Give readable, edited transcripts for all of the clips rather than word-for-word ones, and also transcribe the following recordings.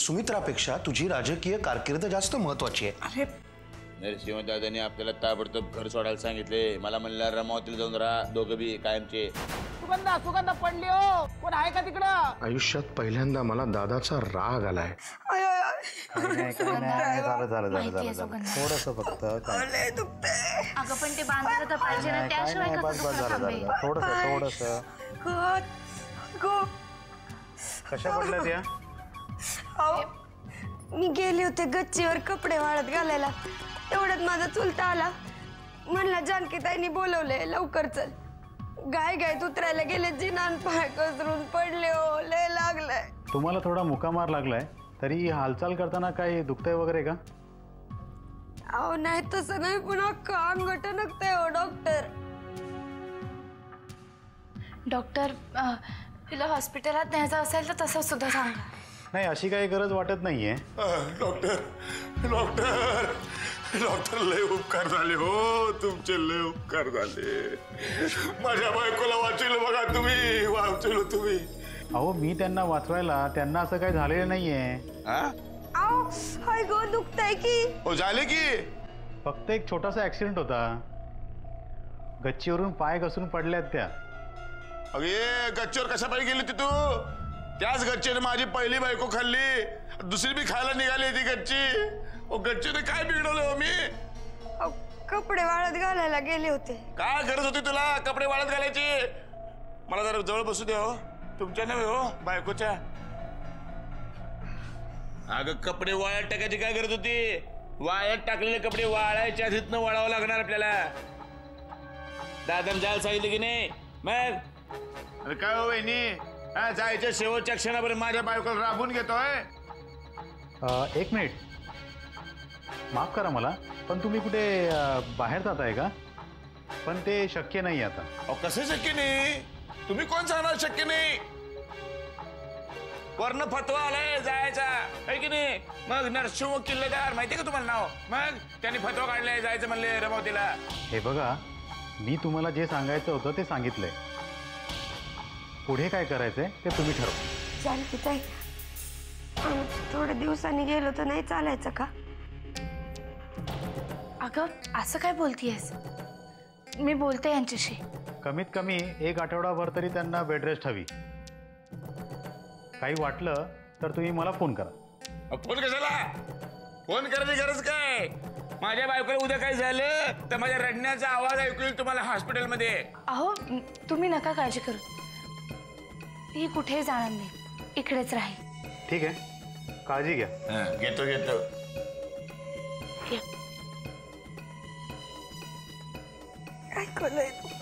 सुमित्रापेक्षा तुझी राजकीय कारकीर्द जास्त महत्वाची आहे. अरे नरसिंह दादांनी आपल्याला ताबडतोब घर सोडायला सांगितले. मला म्हणलं रमावतील जाऊन राहा दोघं बी कायमचे. सुगंधा सुगंधा पडली हो, कोण आहे का तिकडं? आयुष्यात पहिल्यांदा मला दादाचा राग आलाय. थोडस फक्त अगं पण ते बांधायला तर पाहिजे ना, त्याशिवाय कसं थांबेल? थोडस कशा पडल्या त्या? मी गेले होते गच्चीवर कपडे वाळत घालायला, तेवढ्यात माझा चुलता आला. म्हणला जानकीताईंनी बोलवले, लवकर चल. गाय गायत उतरायला गेले, जिनान पाय घसरून पडले हो, लय लागलंय. तुम्हाला थोडा मुकामार लागलाय, तरी हालचाल करताना काही दुखतंय वगैरे का? अहो नाही तसं नाही, पण अख्खं अंग टणकतंय हो डॉक्टर. डॉक्टर तिला हॉस्पिटलात न्यायचं असेल तर तसं सुद्धा सांगा. नाही अशी काही गरज वाटत नाहीये. डॉक्टर डॉक्टर डॉक्टर लय उपकार झाले हो तुमचे, लय उपकार झाले. माझ्या बायकोला वाचवलं बघा तुम्ही, वाचवलं तुम्ही. अहो मी त्यांना वाचवायला, त्यांना असं काही झालेलं नाहीये. अहो हाय गो दुखतंय की. हो झाले की. फक्त एक छोटासा ऍक्सिडेंट होता, गच्चीवरून पाय घसरून पडल्यात त्या. अगे गच्चीवर कशा पायी गेली होती तू? त्याच गच्चीने माझी पहिली बायको खाल्ली, दुसरी बी खायला निघाली ती गच्ची. गच्चीने काय बिघडवलं हो मी? कपडे वाळत घालायला गेले होते. काय गरज होती तुला कपडे वाळत घालायची? मला जरा जवळ बसू द्या हो, तुमच्या नव्हे हो बायकोच्या. अगं कपडे वाळत टाकायची काय गरज होती? वाळत टाकलेले कपडे वाळायच्या आधीच वाळावं लागणार आपल्याला. दादाने जायला सांगितलं की नाही मग? अरे काय हो वहिनी, जायच्या शेवटच्या क्षणापर्यंत माझ्या बायकोला राबून घेतोय. एक मिनिट, माफ करा मला, पण तुम्ही कुठे बाहेर जाताय का? पण ते शक्य नाही आता. अहो कसं शक्य नाही? तुम्ही कोण सांगणार शक्य नाही? वर्ण फतवा आलाय जायचा आहे की नाही? मग नरसिंह किल्लेदार माहितीये का तुम्हाला नाव? मग त्यांनी फतवा काढलाय जायचं म्हणले रमावतीला. हे बघा, मी तुम्हाला जे सांगायचं होतं ते सांगितलंय. पुढे काय करायचंय ते तुम्ही ठरवा. जानकीताई, थोड्या दिवसांनी गेलो तर नाही चालायचं का? अगं असं काय बोलतीयस? मी बोलते यांच्याशी. कमीत कमी एक आठवडाभर तरी त्यांना बेड रेस्ट हवी. काही वाटलं तर तुम्ही मला फोन करा. फोन कशाला? फोन करायची गरज काय? माझ्या बायकोला उद्या काय झालं तर माझ्या रडण्याचा आवाज ऐकू येईल तुम्हाला हॉस्पिटलमध्ये. अहो तुम्ही नका काळजी करू, ही कुठेही जाणार नाही, इकडेच राहील. ठीक आहे, काळजी घ्या. घेतो घेतो.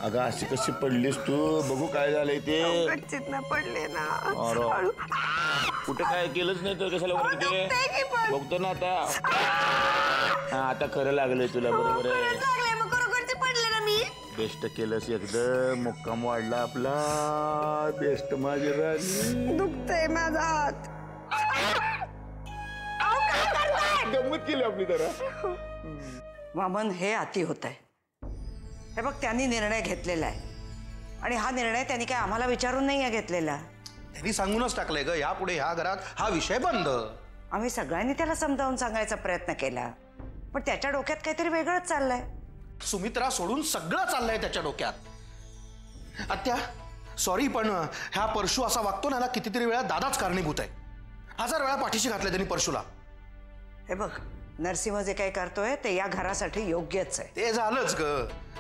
अगं अशी कशी पडलीस तू? बघू काय झालंय ते. गच्चीत ना पडले ना. कुठे काय केलंच नाही तर कशाला वरती? बघतो ना आता. आता खरं लागलंय तुला. बरोबर आहे, पडले ना मी. बेस्ट केलंस एकदम. मुक्काम वाढला आपला. बेस्ट माझी राणी. दुखतंय माझा हात. गंमत केली आपली जरा. वामन, हे अति होत आहे. हे बघ, त्यांनी निर्णय घेतलेला आहे आणि हा निर्णय त्यांनी काय आम्हाला विचारून नाही घेतलेला. त्यांनी सांगूनच टाकलंय ग, यापुढे ह्या घरात हा विषय बंद. आम्ही सगळ्यांनी त्याला समजावून सांगायचा प्रयत्न केला, पण त्याच्या डोक्यात काहीतरी वेगळंच चाललंय. सुमित्रा सोडून सगळं चाललंय त्याच्या डोक्यात. आत्या सॉरी, पण ह्या परशू असा वागतो ना, कितीतरी वेळा दादाच कारणीभूत आहे. 1000 वेळा पाठीशी घातले त्यांनी परशूला. हे बघ, नरसिंह जे काही करतोय ते या घरासाठी योग्यच आहे. ते झालंच ग.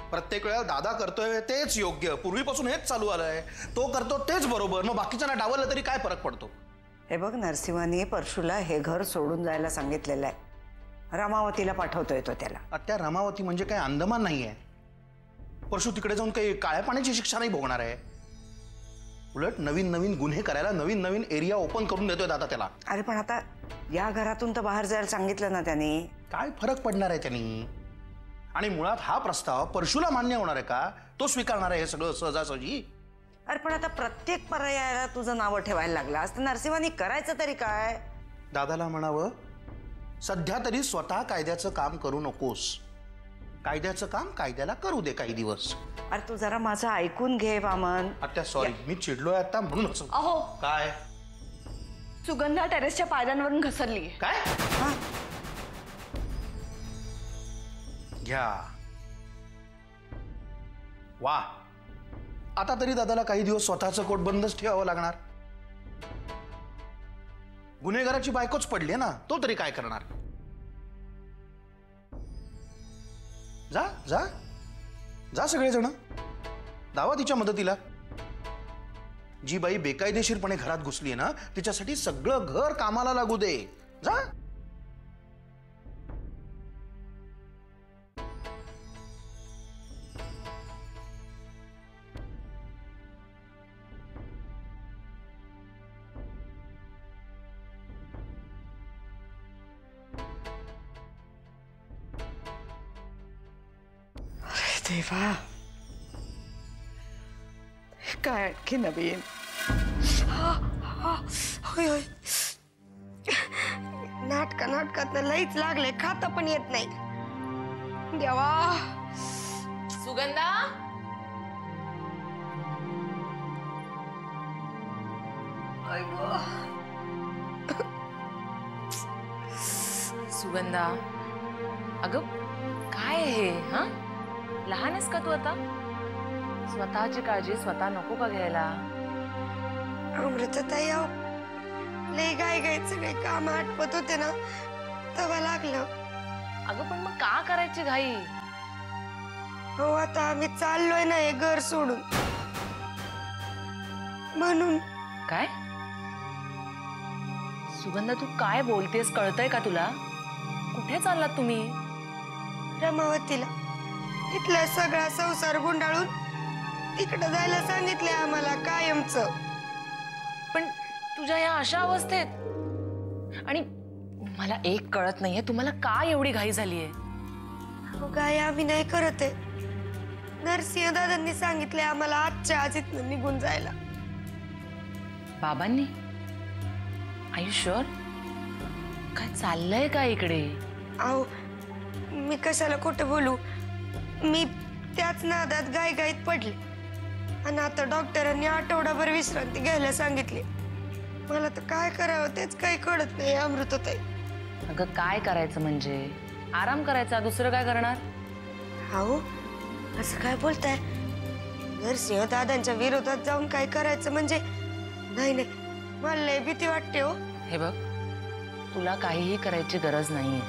प्रत्येक वेळा दादा करतोय तेच योग्य, पूर्वीपासून हेच चालू आलंय. तो करतो तेच बरोबर, मग बाकीच्यांना डावललं तरी काय फरक पडतो? हे बघ, नरसिंहाने परशूला हे घर सोडून जायला सांगितलेलं आहे. रमावतीला पाठवतोय तो त्याला. आत्या रमावती म्हणजे काय अंदमान नाहीये. परशू तिकडे जाऊन काही काळ्या पाण्याची शिक्षा नाही भोगणार आहे. उलट नवीन नवीन गुन्हे करायला नवीन नवीन एरिया ओपन करून देतोय दादा त्याला. अरे पण आता या घरातून तर बाहेर जायला सांगितलं ना त्याने. काय फरक पडणार आहे त्यांनी? आणि मुळात हा प्रस्ताव परशूला मान्य होणार आहे का? तो स्वीकारणार आहे हे सगळं सहजासहजी? अरे पण आता प्रत्येक पर्यायाला तुझं नाव ठेवायला लागलास तर नरसिंहानी करायचं तरी काय? दादाला म्हणावं, सध्या तरी स्वतः कायद्याचं काम करू नकोस. कायद्याचं काम कायद्याला करू दे काही दिवस. अरे तू जरा माझं ऐकून घे वामन. आत्या सॉरी, मी चिडलोय आता म्हणूनच. अहो काय सुगंधा टेरेसच्या पायऱ्यांवरून घसरली. काय? घ्या. वा, आता तरी दादाला काही दिवस स्वतःचं कोट बंदच ठेवावं लागणार. गुन्हेगाराची बायकोच पडली ना, तो तरी काय करणार. जा जा जा सगळेजण, धावा तिच्या मदतीला. जी बाई बेकायदेशीरपणे घरात घुसली ना, तिच्यासाठी सगळं घर कामाला लागू दे. जा. देवा, काय आणखी नवीन. होय होय, नाटकात लईच लागले, खाता पण येत नाही. देवा. सुगंधा, सुगंधा, अगं काय हे? हा, लहान आहेस का तू आता? स्वतःची काळजी स्वतः नको का घ्यायला? अमृताताई, लय गाय सगळे काम आटपत होते ना, तेव्हा लागलं. अगं पण मग का करायची घाई? हो, आता आम्ही चाललोय ना हे घर सोडून, म्हणून. काय? सुगंधा, तू काय बोलतेस? कळतंय का तुला? कुठे चाललात तुम्ही? रमावतीला. तिथला सगळा संसार गुंडाळून तिकडे जायला सांगितले आम्हाला कायमचं. पण तुझ्या या अशा अवस्थेत, आणि मला एक कळत नाहीये, तुम्हाला का एवढी घाई झालीये? हो, काय आम्ही नाही करत आहे. नरसिंह दादांनी सांगितले आम्हाला आजच्या आज इथनं निघून जायला. बाबांनी? Are you sure? काय चाललंय का इकडे? अहो, मी कशाला खोटं बोलू. मी त्याच नादात गायीत पडले आणि आता डॉक्टरांनी आठवडाभर विश्रांती घ्यायला सांगितली. मला तर काय करावं तेच काही कळत नाही अमृताताई. अगं काय करायचं म्हणजे? आराम करायचा, दुसरं काय करणार? अहो, असं काय बोलताय? नरसिंह दादांच्या विरोधात जाऊन काय करायचं म्हणजे? नाही नाही, मला लय भीती वाटते हो. हे बघ, तुला काहीही करायची गरज नाहीये.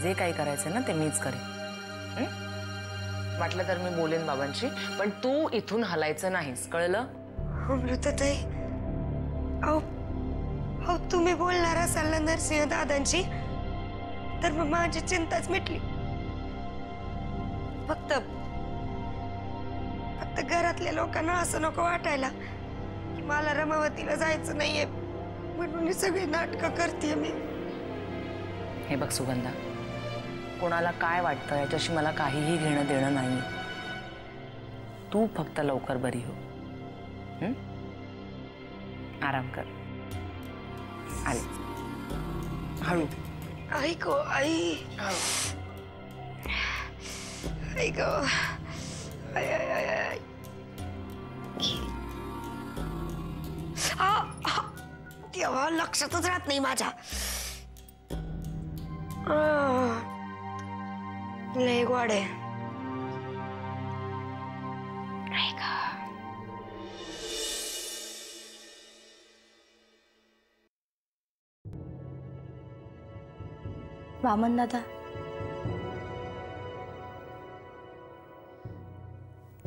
जे काही करायचं ना ते मीच करेन. वाटलं तर मी बोलेन बाबांशी, पण तू इथून हलायचं नाहीस, कळलं? अमृताताई, अहो तुम्ही बोलणार असाल ना नरसिंह दादांशी, तर मग माझी चिंताच मिटली. फक्त घरातल्या लोकांना असं नको वाटायला की मला रमावतीला जायचं नाहीये, म्हणून ही सगळी नाटकं करते मी. हे बघ सुगंधा, कोणाला काय वाटतं याच्याशी मला काहीही घेणं देणं नाही. तू फक्त लवकर बरी हो. आराम कर. आले. हळू. आई गो आई. आई गो. आई आई आई आई. तेव्हा लक्षातच राहत नाही माझ्या. लय गोड आहे. वामन दादा,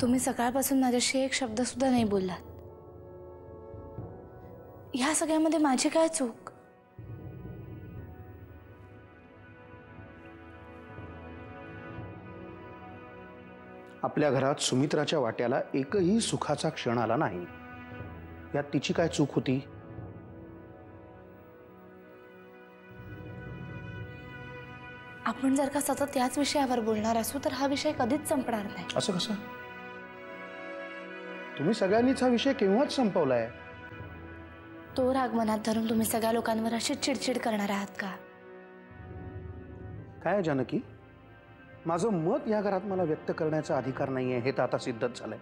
तुम्ही सकाळपासून माझ्याशी एक शब्द सुद्धा नाही बोललात. ह्या सगळ्यामध्ये माझी काय चूक? आपल्या घरात सुमित्राच्या वाट्याला एकही सुखाचा क्षण आला नाही, यात तिची काय चूक होती? आपण जर का सतत याच विषयावर बोलणार असू तर हा विषय कधीच संपणार नाही. असं कसं? तुम्ही सगळ्यांनीच हा विषय केव्हाच संपवलाय. तो राग मनात धरून तुम्ही सगळ्या लोकांवर अशी चिडचिड करणार आहात का? काय जानकी, माझं मत या घरात मला व्यक्त करण्याचा अधिकार नाहीये हे तर आता सिद्धच झालंय.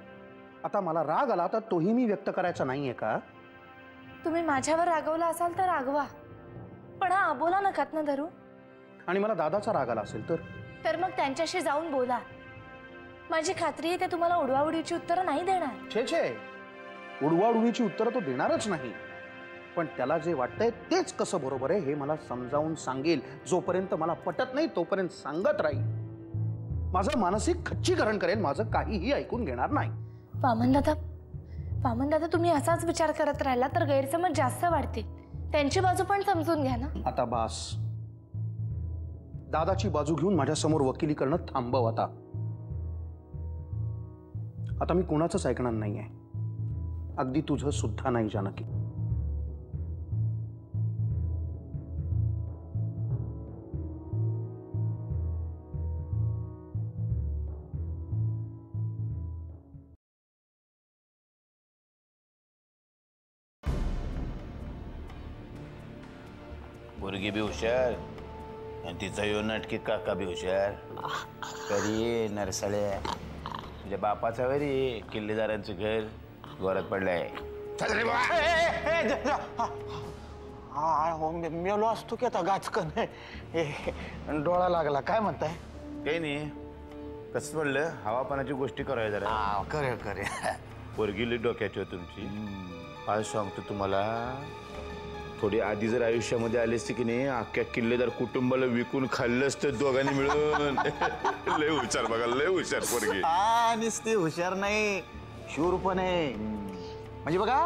आता मला राग आला तर तोही मी व्यक्त करायचा नाहीये का? तुम्ही माझ्यावर रागवला असाल तर रागवा, पण हा अबोला नकात ना धरू. आणि मला दादाचा राग आला असेल तर मग त्यांच्याशी जाऊन बोला. माझी खात्री आहे ते तुम्हाला उडवाउडीची उत्तरं नाही देणार. छे छे, उडवाउडवीची उत्तरं तो देणारच नाही. पण त्याला जे वाटतंय तेच कसं बरोबर आहे हे मला समजावून सांगेल. जोपर्यंत मला पटत नाही तोपर्यंत सांगत राहील. माझं मानसिक खच्चीकरण करेल, माझं काहीही ऐकून घेणार नाही. वामन दादा तुम्ही असाच विचार करत राहिला तर गैरसमज जास्त वाढतील. त्यांची बाजू पण समजून घ्या ना. आता बास, दादाची बाजू घेऊन माझ्या समोर वकिली करणं थांबव. आता मी कोणाचंच ऐकणार नाहीये, अगदी तुझं सुद्धा नाही जानकी. पोरगी बी हुशार आणि तिचा यो नाटकी काका बी हुशार. कधी नरसाळ्या तुझ्या बापाचा वरी किल्लेदारांचं घर घरात पडलंय. मेलो असतो की आता गाचकन डोळा लागला. काय म्हणताय? काही नाही, कसं पडलं हवा पाण्याची गोष्टी करायला जरा. करे करे पोरगी डोक्याची हो तुमची. आज सांगतो तुम्हाला, थोडी आधी जर आयुष्यामध्ये आली असते की नाही अख्ख्या किल्लेदार कुटुंबाला विकून खाल्लं असतं दोघांनी मिळून. लय हुशार बघा, लय हुशार पोरगी. नुसती हुशार नाही, शूर पण आहे. म्हणजे बघा,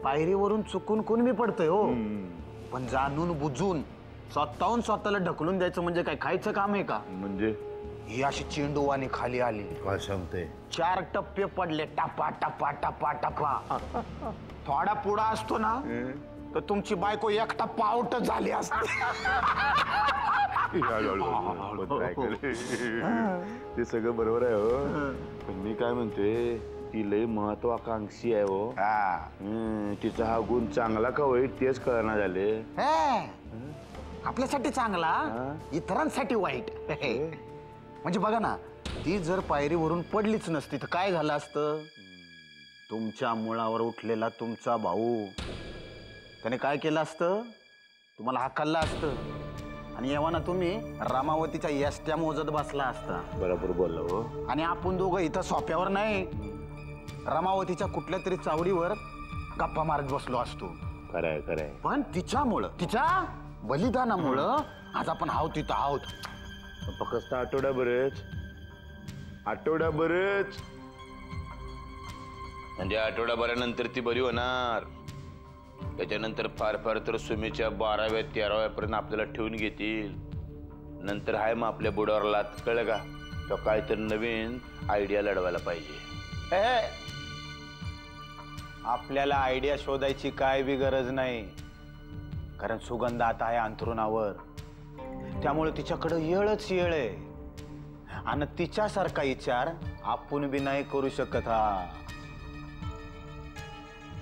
पायरीवरून चुकून कोण मी पडतोय हो, पण जाणून बुजून स्वतःहून स्वतःला ढकलून द्यायचं म्हणजे काय खायचं काम आहे का? म्हणजे ही अशी चेंडूवानी खाली आली. काय सांगते? 4 टप्पे पडले, टपा टपा टपा टपा. थोडा पुढा असतो ना तर तुमची बायको एक टप्पा आउट झाली असते. ते सगळं बरोबर आहे हो, पण मी काय म्हणते, ती लय महत्वाकांक्षी आहे हो. तिचा हा गुण चांगला का वाईट तेच कळना झाले. आपल्यासाठी चांगला, इतरांसाठी वाईट. म्हणजे बघा ना, ती जर पायरीवरून पडलीच नसती तर काय झालं असतं? तुमच्या मुळावर उठलेला तुमचा भाऊ त्याने काय केलं असतं? तुम्हाला हाकललं असतं आणि येवाना तुम्ही रामावतीच्या यष्ट्या मोजत बसला असता. बरोबर बोलला हो. आणि आपण दोघं इथं सोप्यावर नाही, रामावतीच्या कुठल्या तरी चावडीवर गप्पा मारत बसलो असतो. खरंय खरंय. पण तिच्यामुळं, तिच्या बलिदानामुळं आज आपण हाव तिथं आहोत. फक्त आठवड्याभरच म्हणजे आठवड्याभरानंतर ती बरी होणार. त्याच्यानंतर फार फार तर सुमीच्या 12व्या 13व्यापर्यंत आपल्याला ठेवून घेतील. नंतर हाय मग आपल्या बुडावर लात. कळलं का? तो काय तर नवीन आयडिया लढवायला पाहिजे. आपल्याला आयडिया शोधायची काय बी गरज नाही, कारण सुगंध आता आहे अंथरुणावर. त्यामुळे तिच्याकडे येळच येळ आहे आणि तिच्यासारखा विचार आपण बी नाही करू शकत.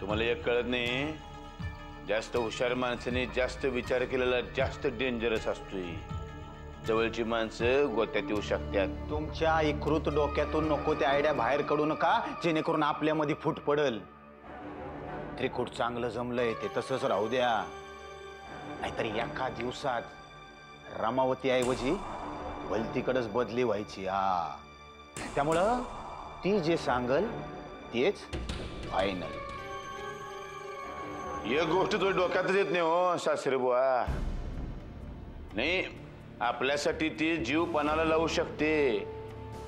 तुम्हाला एक कळत नाही, जास्त हुशार माणसाने जास्त विचार केलेला जास्त डेंजरस असतोय. जवळची माणसं गोत्यात येऊ शकतात. तुमच्या इकृत डोक्यातून नको ते आयडिया बाहेर काढू नका, जेणेकरून आपल्यामध्ये फूट पडल. त्रिकूट चांगलं जमलंय ते तसंच राहू द्या, नाहीतर एका दिवसात रामावतीऐवजी वलतीकडेच बदली व्हायची. त्यामुळं ती जे सांगल तेच फायनल. एक गोष्ट तुझ्या डोक्यातच येत नाही हो सासरे बुवा. नाही, आपल्यासाठी ती जीव पणाला लावू शकते.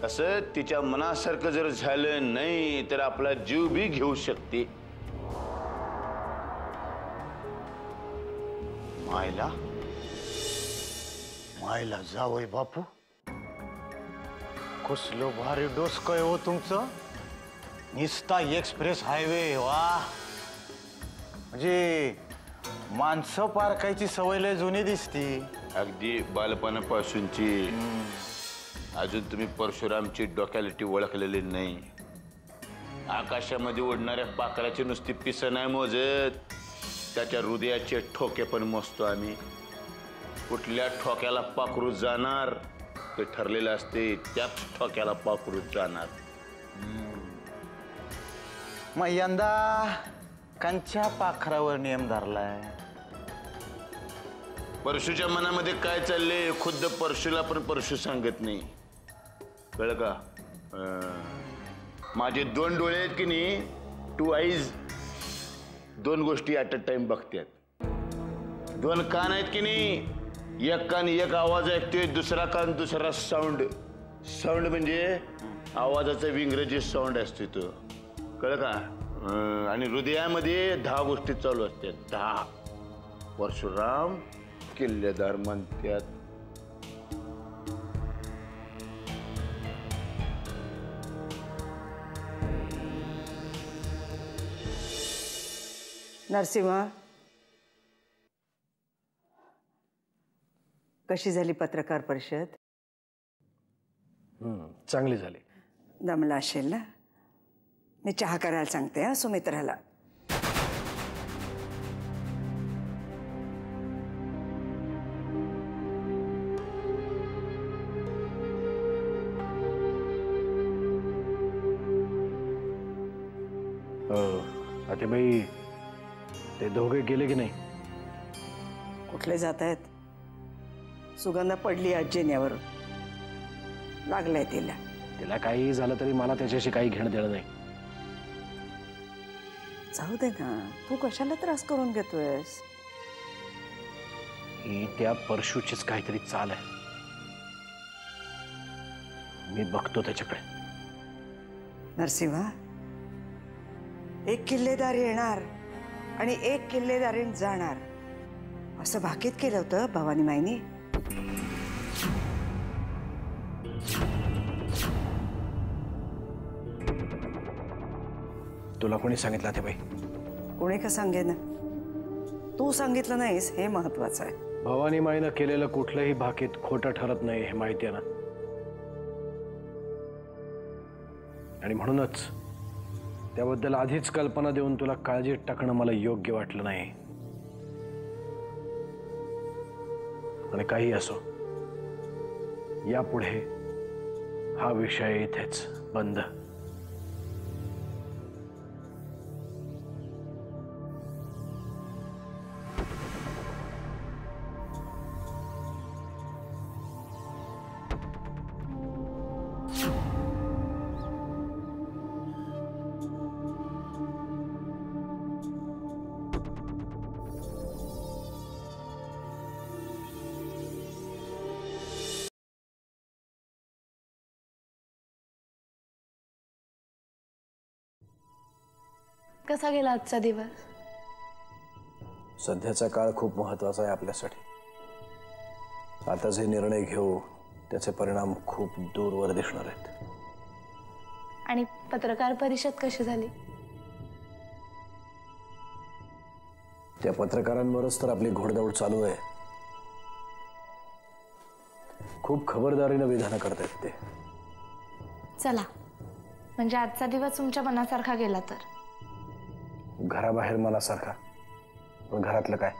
असं तिच्या मनासारखं जर झालं नाही तर आपला जीव बी घेऊ शकते. मायला जावय बापू, कसलं भारी डोसकं आहे हो तुमचं. निस्ता एक्सप्रेस हायवे. वा, म्हणजे माणसं पारखायची सवय लय जुनी दिसती. अगदी बालपणापासूनची. अजून तुम्ही परशुरामची डोक्यालिटी ओळखलेली नाही. आकाशामध्ये उडणाऱ्या पाखराची नुसती पिसं नाही मोजत, त्याच्या हृदयाचे ठोके पण मोजतो आम्ही. कुठल्या ठोक्याला पाखरू जाणार ते ठरलेलं असते, त्याच ठोक्याला पाखरू जाणार. मग यंदा कंच्या पाखरावर नियम धरलाय? परशूच्या मनामध्ये काय चाललंय खुद्द परशूला पण परशू सांगत नाही, कळलं का? माझे 2 डोळे आहेत की नाही, 2 आईज, 2 गोष्टी ॲट अ टाइम बघतात. 2 कान आहेत की नाही, एक कान एक आवाज ऐकतोय, दुसरा कान दुसरा साऊंड. साऊंड म्हणजे आवाजाचा इंग्रजी साऊंड असतो तो, कळलं का? आणि हृदयामध्ये 10 गोष्टी चालू असतात, 10. परशुराम किल्लेदार म्हणतात. नरसिंह, कशी झाली पत्रकार परिषद? चांगली झाली. दमला असेल ना? मी चहा करायला सांगते हा सुमित्राला. आतेबाई, ते दोघे गेले की नाही? कुठले जात आहेत? सुगंधा पडली आज जिन्यावरून, लागलाय तिला. तिला काही झालं तरी मला त्याच्याशी काही घेणं देणं नाही. जाऊ दे ना, तू कशाला त्रास करून घेतोयस? ही त्या परशूचीच काहीतरी चाल आहे. मी बघतो त्याच्याकडे. नरसिंह, एक किल्लेदार येणार आणि एक किल्लेदारीण जाणार असं भाकीत केलं होतं भवानी माईनी. तुला कोणी सांगितलं आतेबाई? कोणी का सांगेन, तू सांगितलं नाहीस हे महत्वाचं आहे. भवानी माईनं केलेलं कुठलंही भाकीत खोटं ठरत नाही हे माहिती आहे ना. आणि म्हणूनच त्याबद्दल आधीच कल्पना देऊन तुला काळजीत टाकणं मला योग्य वाटलं नाही. आणि काही असो, यापुढे हा विषय इथेच बंद. कसा गेला आजचा दिवस? सध्याचा काळ खूप महत्वाचा आहे आपल्यासाठी. आता जे निर्णय घेऊ त्याचे परिणाम खूप दूरवर दिसणार आहेत. आणि पत्रकार परिषद कशी झाली? त्या पत्रकारांवरच तर आपली घोडदौड चालू आहे. खूप खबरदारीनं विधानं करतायत ते. चला, म्हणजे आजचा दिवस तुमच्या मनासारखा गेला तर? घराबाहेर मनासारखा, पण घरातलं काय?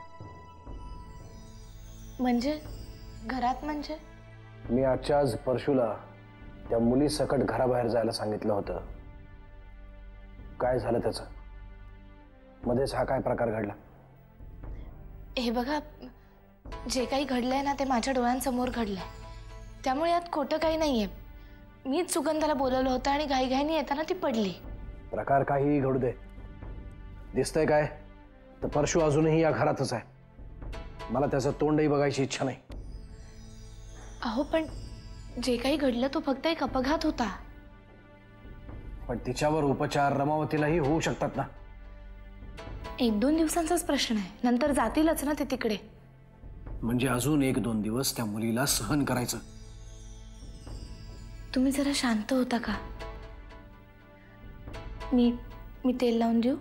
म्हणजे घरात म्हणजे? मी आजच्या आज परशूला त्या मुली सकट घराबाहेर जायला सांगितलं होतं. काय झालं त्याचं? मध्येच हा काय प्रकार घडला? हे बघा, जे काही घडलंय ना ते माझ्या डोळ्यांसमोर घडलंय, त्यामुळे यात खोटं काही नाहीये. मीच सुगंधाला बोलवलं होतं आणि घाईघाईने येताना ती पडली. प्रकार काहीही घडू दे, दिसतंय काय तर परशू अजूनही या घरातच आहे. मला त्याचं तोंडही बघायची इच्छा नाही. अहो, पण जे काही घडलं तो फक्त एक अपघात होता. पण तिच्यावर उपचार रमावतीलाही होऊ शकतात ना. 1-2 दिवसांचाच प्रश्न आहे, नंतर जातीलच ना ते तिकडे. म्हणजे अजून 1-2 दिवस त्या मुलीला सहन करायचं. तुम्ही जरा शांत होता का? मी तेल लावून देऊ?